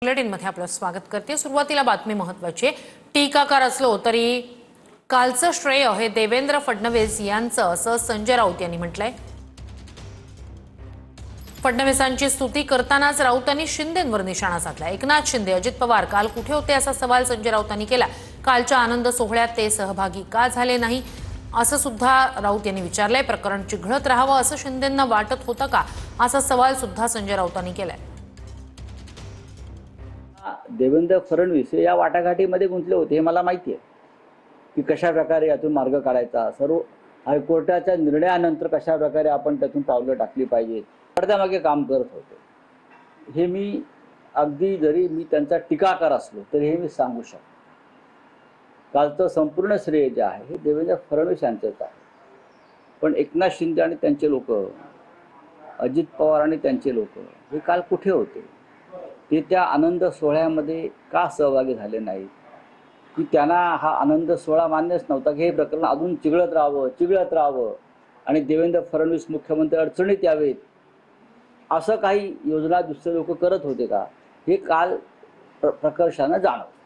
बुलेटिनमध्ये आपलं स्वागत करते। सुरुवातीला बातमी महत्त्वाची आहे। टीकाकार असलो तरी कालचं श्रेय हे देवेंद्र फडणवीस यांचं असं संजय राऊत यांनी म्हटलंय। फडणवीसांची स्तुती करतानाच राऊतांनी शिंदेंवर निशाणा साधला। एकनाथ शिंदे, अजित पवार काल कुठे होते असा सवाल संजय राऊतांनी केला। कालच्या आनंद सोहळ्यात ते सहभागी का झाले नाही असं सुद्धा राऊत यांनी विचारलंय। प्रकरण चिघळत राहावं असं शिंदेंना वाटत होतं का असा सवाल सुद्धा संजय राऊतांनी केलाय। देवेंद्र फडणवीस या वाटाघाटीमध्ये गुंतले होते हे मला माहिती आहे की कशा प्रकारे यातून मार्ग काढायचा। सर्व हायकोर्टाच्या निर्णयानंतर कशा प्रकारे आपण त्यातून पावलं टाकली पाहिजेत पडद्यामागे काम करत होते। हे मी अगदी जरी मी त्यांचा टीकाकार असलो तरी हे मी सांगू शकतो। कालचं संपूर्ण श्रेय जे आहे हे देवेंद्र फडणवीस यांचंच आहे। पण एकनाथ शिंदे आणि त्यांचे लोक, अजित पवार आणि त्यांचे लोक हे काल कुठे होते? ते त्या आनंद सोहळ्यामध्ये का सहभागी झाले नाहीत? की त्यांना हा आनंद सोहळा मान्यच नव्हता की हे प्रकरण अजून चिघळत राहावं आणि देवेंद्र फडणवीस मुख्यमंत्री अडचणीत यावेत असं काही योजना दुसरे लोक करत होते का? हे काल प्रकर्षानं जाणवलं।